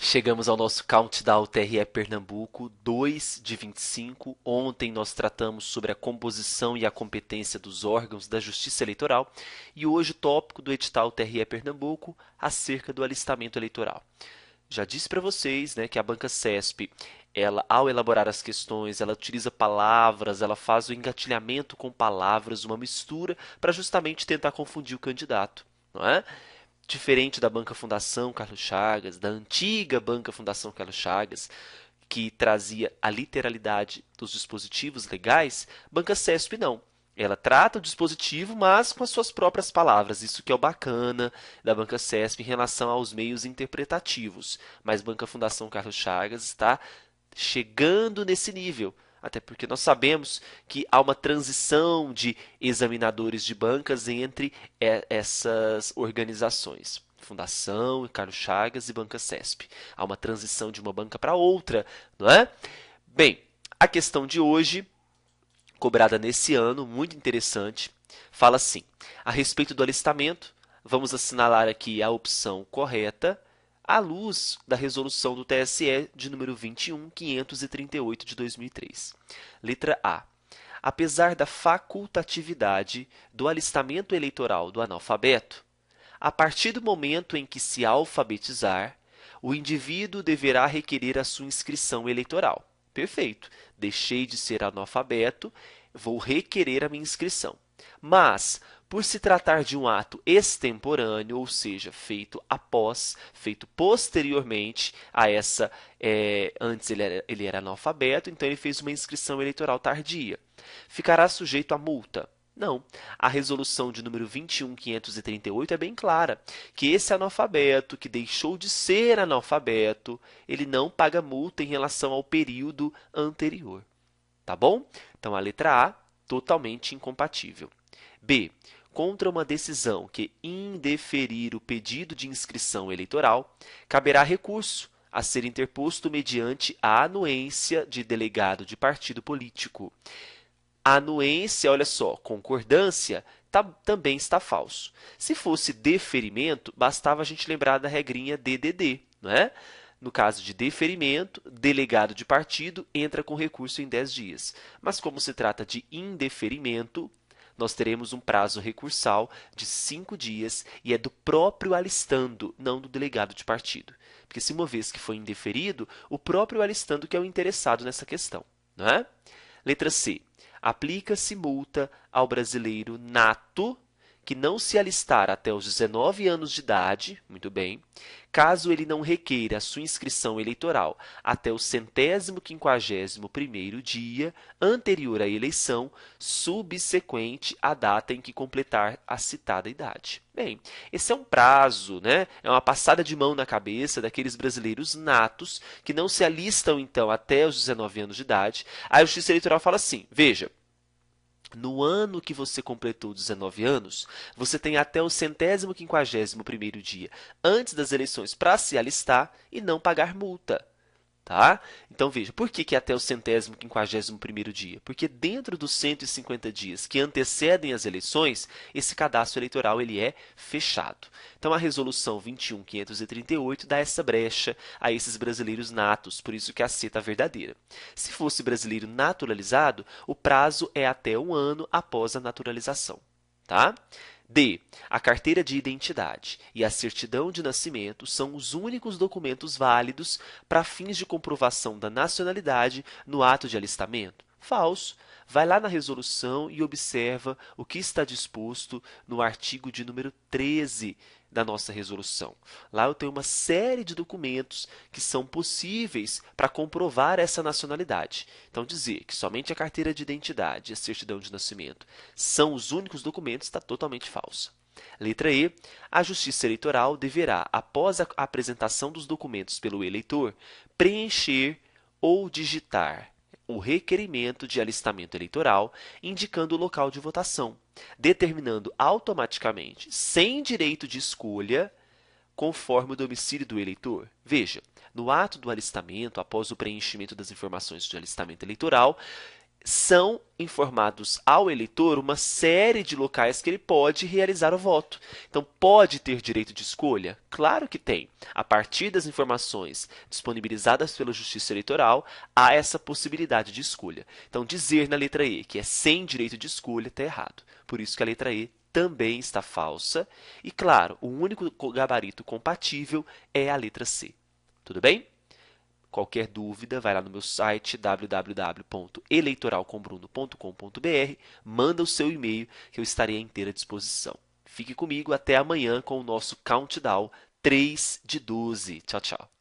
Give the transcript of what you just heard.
Chegamos ao nosso countdown TRE Pernambuco 2 de 25. Ontem nós tratamos sobre a composição e a competência dos órgãos da Justiça Eleitoral e hoje o tópico do edital TRE Pernambuco acerca do alistamento eleitoral. Já disse para vocês, né, que a banca CESP, ela, ao elaborar as questões, ela utiliza palavras, ela faz o engatilhamento com palavras, uma mistura para justamente tentar confundir o candidato, não é? Diferente da Banca Fundação Carlos Chagas, da antiga Banca Fundação Carlos Chagas, que trazia a literalidade dos dispositivos legais, Banca CESP não. Ela trata o dispositivo, mas com as suas próprias palavras. Isso que é o bacana da Banca CESP em relação aos meios interpretativos. Mas Banca Fundação Carlos Chagas está chegando nesse nível. Até porque nós sabemos que há uma transição de examinadores de bancas entre essas organizações. Fundação, Carlos Chagas e Banca CESP. Há uma transição de uma banca para outra, não é? Bem, a questão de hoje, cobrada nesse ano, muito interessante, fala assim: a respeito do alistamento, vamos assinalar aqui a opção correta à luz da resolução do TSE de número 21.538 de 2003. Letra A. Apesar da facultatividade do alistamento eleitoral do analfabeto, a partir do momento em que se alfabetizar, o indivíduo deverá requerer a sua inscrição eleitoral. Perfeito. Deixei de ser analfabeto, vou requerer a minha inscrição. Mas, por se tratar de um ato extemporâneo, ou seja, feito após, feito posteriormente a essa, antes ele era analfabeto, então ele fez uma inscrição eleitoral tardia. Ficará sujeito a multa? Não. A resolução de número 21.538 é bem clara, que esse analfabeto que deixou de ser analfabeto, ele não paga multa em relação ao período anterior. Tá bom? Então, a letra A, totalmente incompatível. B. Contra uma decisão que indeferir o pedido de inscrição eleitoral, caberá recurso a ser interposto mediante a anuência de delegado de partido político. A anuência, olha só, concordância, também está falso. Se fosse deferimento, bastava a gente lembrar da regrinha DDD, não é? No caso de deferimento, delegado de partido entra com recurso em 10 dias. Mas como se trata de indeferimento, nós teremos um prazo recursal de 5 dias e é do próprio alistando, não do delegado de partido. Porque se uma vez que foi indeferido, o próprio alistando que é o interessado nessa questão, não é? Letra C. Aplica-se multa ao brasileiro nato que não se alistar até os 19 anos de idade, muito bem, caso ele não requeira a sua inscrição eleitoral até o 151º dia anterior à eleição, subsequente à data em que completar a citada idade. Bem, esse é um prazo, né? É uma passada de mão na cabeça daqueles brasileiros natos que não se alistam, então, até os 19 anos de idade. A Justiça Eleitoral fala assim, veja, no ano que você completou 19 anos, você tem até o 151º dia antes das eleições para se alistar e não pagar multa. Tá? Então veja, por que até o 151º dia? Porque dentro dos 150 dias que antecedem as eleições, esse cadastro eleitoral ele é fechado. Então a resolução 21.538 dá essa brecha a esses brasileiros natos, por isso que a C está verdadeira. Se fosse brasileiro naturalizado, o prazo é até um ano após a naturalização. Tá? D. A carteira de identidade e a certidão de nascimento são os únicos documentos válidos para fins de comprovação da nacionalidade no ato de alistamento? Falso. Vai lá na resolução e observa o que está disposto no artigo de número 13 da nossa resolução. Lá eu tenho uma série de documentos que são possíveis para comprovar essa nacionalidade. Então, dizer que somente a carteira de identidade e a certidão de nascimento são os únicos documentos está totalmente falso. Letra E. A Justiça Eleitoral deverá, após a apresentação dos documentos pelo eleitor, preencher ou digitar o requerimento de alistamento eleitoral, indicando o local de votação, determinando automaticamente, sem direito de escolha, conforme o domicílio do eleitor. Veja, no ato do alistamento, após o preenchimento das informações de alistamento eleitoral, são informados ao eleitor uma série de locais que ele pode realizar o voto. Então, pode ter direito de escolha? Claro que tem. A partir das informações disponibilizadas pela Justiça Eleitoral, há essa possibilidade de escolha. Então, dizer na letra E que é sem direito de escolha está errado. Por isso que a letra E também está falsa. E, claro, o único gabarito compatível é a letra C. Tudo bem? Qualquer dúvida, vai lá no meu site www.eleitoralcombruno.com.br, manda o seu e-mail que eu estarei à inteira disposição. Fique comigo até amanhã com o nosso countdown 3 de 12. Tchau, tchau.